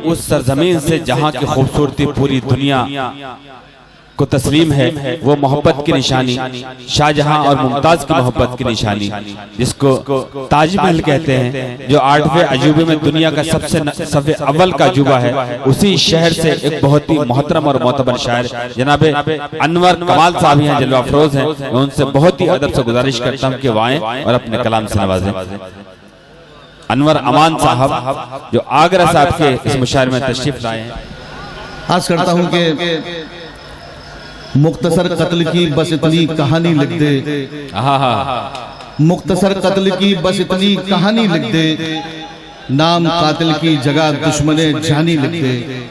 उस सरजमीन से जहाँ की खूबसूरती पूरी दुनिया को तस्लीम है, वो मोहब्बत की निशानी, शाहजहां और मुमताज की मोहब्बत की निशानी, जिसको ताजमहल कहते हैं, जो 8वें अजूबे में दुनिया का सबसे अव्वल का अजूबा है। उसी शहर से एक बहुत ही मोहतरम और मोतबर शायर जनाब अनवर कमाल साहब हैं, जलवा अफरोज हैं। मैं उनसे बहुत ही अदब से गुजारिश करता हूँ कि वो आएं और अपने कलाम से नवाजें। अनवर अमान साहब जो आगरा साहब के इस मुशायरे में तशरीफ लाए हैं। आज करता हूँ कि मुख्तसर कत्ल की बस इतनी कहानी लिख दे, मुख्तसर कत्ल की बस इतनी कहानी लिख दे, नाम कातिल की जगह दुश्मने जानी लिख दे।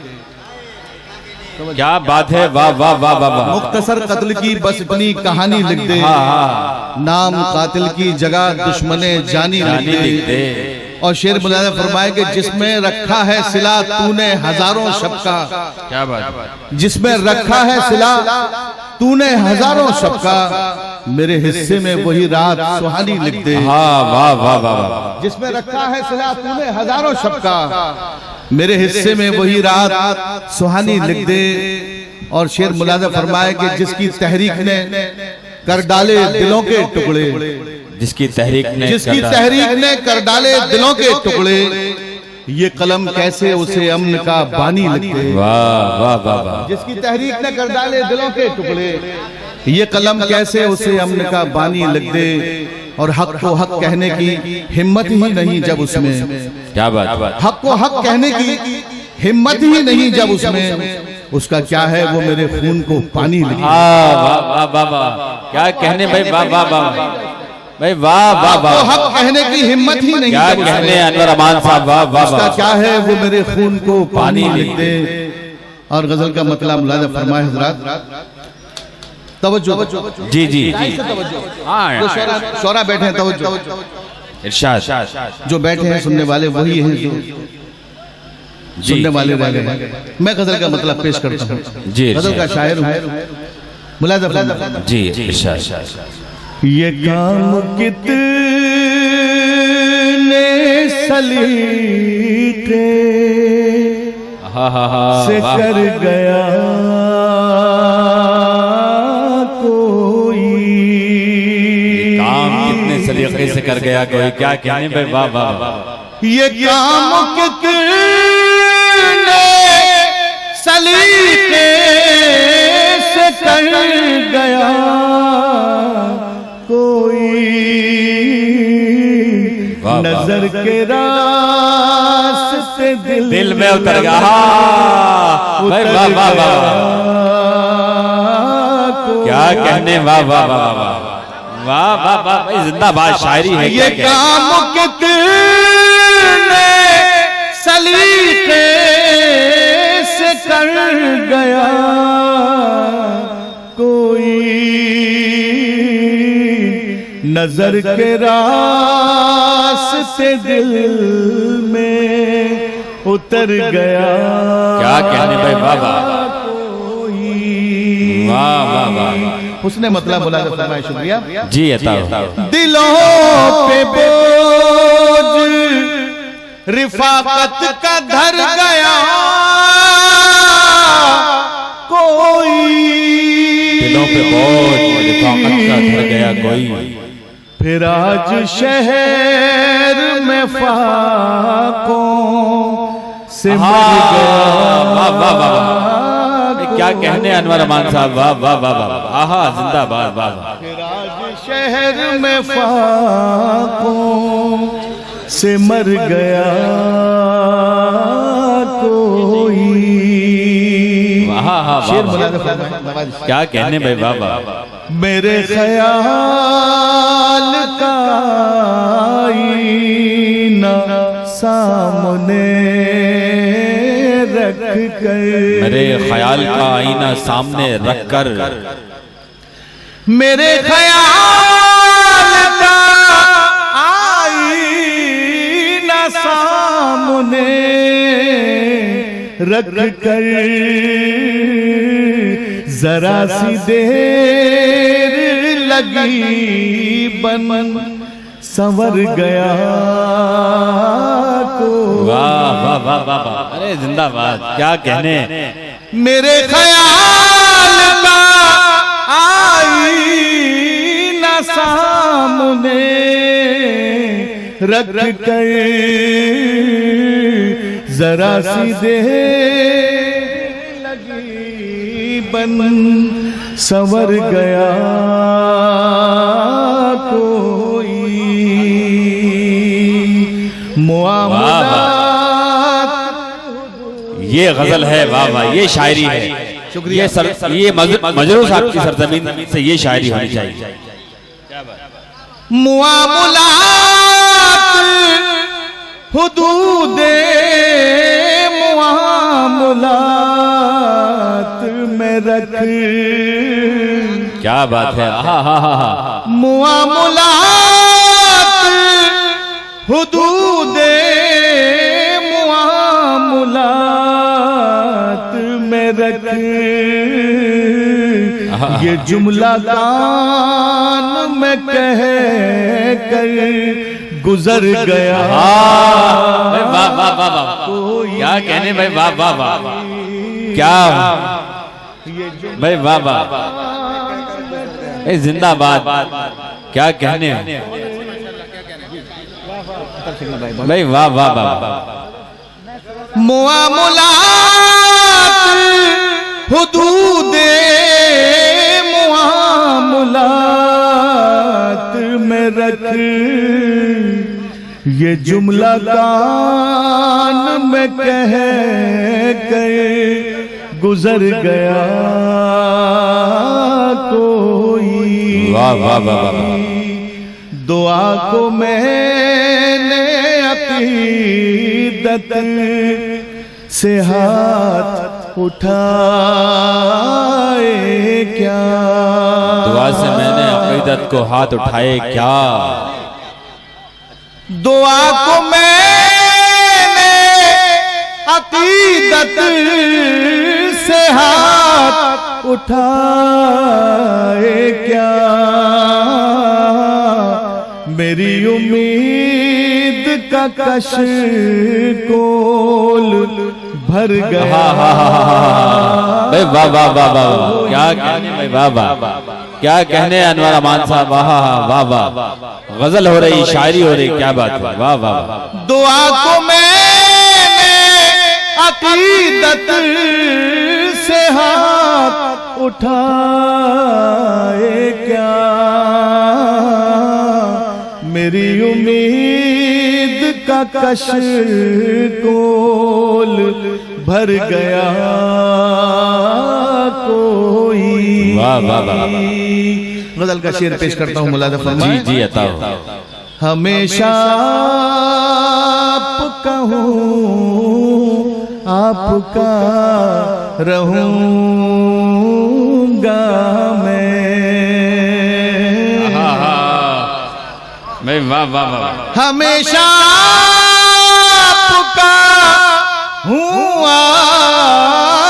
क्या बात है, वाह वाह वाह वाह। मुख्तसर कत्ल की बस इतनी कहानी लिख दे, नाम कातिल की जगह दुश्मने जानी लिख दे। और शेर मुलाज़ा फरमाए कि जिसमें रखा है सिला तूने हजारों शब का, क्या बात, जिसमें रखा है सिला तूने हजारों शब का, मेरे हिस्से में वही रात सुहानी लिख दे। वाह वाह वाह वाह। जिसमें रखा है सिला तूने हजारों शब का, मेरे हिस्से में वही रात सुहानी लिख दे। और शेर मुलाज़ा फरमाए कि जिसकी तहरीक ने कर डाले दिलों के टुकड़े, जिसकी तहरीक ने कर डाले दिलों के टुकड़े, ये कलम कैसे उसे अमन का बानी लिख दे। वाह वाह वाह। जिसकी तहरीक ने कर डाले दिलों के टुकड़े, ये कलम कैसे उसे अमन का बानी लिख दे। और हक को हक कहने की हिम्मत ही नहीं जब उसमें, क्या बात, हक को हक कहने की हिम्मत ही नहीं जब उसमें, उसका क्या है वो मेरे खून को पानी लिख दे। वाह वाह वाह। क्या कहने भाई, वाह वाह वाह भाई, वाह वाह वाह। हक कहने की हिम्मत ही नहीं, क्या कहने अनवर अमान साहब, वाह वाह। उसका क्या है वो मेरे खून को पानी लिख दे। और गजल का मतलब मुलाज़ा फरमाए हजरात, तवज्जो जी जी, शोरा बैठे हैं, तवज्जो इरशाद, जो बैठे हैं सुनने वाले वही हैं जो सुनने वाले हैं। मैं गजल का मतलब पेश करता हूँ जी, गजल का शायर हूँ। मुलाज़ा फरमाए जी, इरशाद। ये काम कितने सलीके से कर गया कोई, काम कितने सलीके से कर गया कोई, क्या कहने भाई, वाह वाह। ये काम कितने सलीके से कर गया कोई, नजर के रास्ते दिल में उतर गया। भाई वाह वाह वाह, क्या कहने, वाह वाह वाह वाह वाह वाह भाई, जिंदाबाद शायरी है। ये काम कितने सलीके से कर गया कोई, नजर के रास्ते दिल में उतर गया। क्या कहने भाई, वाह वाह वाह वाह वाह। उसने मतलब बोला, शुक्रिया जी, अता दिलों पे बोझ रिफाकत का धर गया कोई, दिलों पे बोझ रिफाकत का धर गया कोई, फिर आज शहर में फाकों से मिल गया। वाह वाह वाह। क्या कहने अनवर अमान साहब, वाह वाह वाह वाह। आहा, जिंदाबाद, वाह वाह। फिर आज शहर में फाकों से मर गया कोई। क्या कहने भाई, वाह वाह। मेरे ख्याल का आईना सामने रख कर, मेरे ख्याल का आईना सामने रख कर, मेरे ख्याल का आईना सामने रख कर, जरा सी देर लगी बन संवर गया वाह वाह वाह वाह वाह, अरे जिंदाबाद, क्या कहने। मेरे ख्याल का आईना सामने रख कर जरा सी देह लगी बन संवर गया कोई मुआमलात। ये गजल है, वाह वाह, ये शायरी है। शुक्रिया। ये मजरू साहब की सरजमीन से ये शायरी होनी चाहिए। मुआमलात हुदूदे मुआमलात में रख। क्या बात है, हा हा हा हा। मुआमलात हुदूदे मुआमलात में रख। ये जुमला कान में कह कर गुजर गया। वाह वाह वाह वाह, क्या कहने भाई, वाह वाह वाह, क्या भाई, वाह वाह, जिंदाबाद, क्या कहने भाई, वाह वाह वाह। मुआमलात हुदूदे मुआमलात में रख। ये जुमला कान में कह कर गुजर गया कोई। वाह वाह वाह वाह। दुआ को मैंने अकीदत से हाथ उठाए क्या। दुआ से मैंने अकीदत को हाथ उठाए क्या। दुआ को मैंने अकीदत से हाथ उठाए क्या। मेरी उम्मीद का कशकोल भर गया। भाई वाह वाह वाह वाह, क्या कहने भाई, वाह वाह, क्या कहने अनवर अमान साहब, वाह वाह वाह, गजल हो रही, शायरी हो रही, क्या बात है, वाह वाह। दुआ को मैंने अकीदत से हाथ उठाए क्या। मेरी उम्मीद का कशकोल भर गया कोई। वाह वाह वाह। गजल का शेर पेश करता हूँ, मुलाजा फरमाएं। जी जी, अता हो। हमेशा आपका हूँ, आपका रहूंगा मैं। वाह वाह वाह, हमेशा आपका हूँ,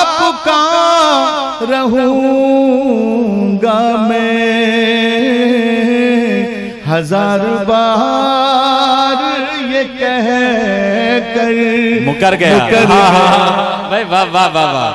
आपका रहूंगा मैं। हजार बार ये कह कर मुकर गया। भाई वाह वाह वाह वाह,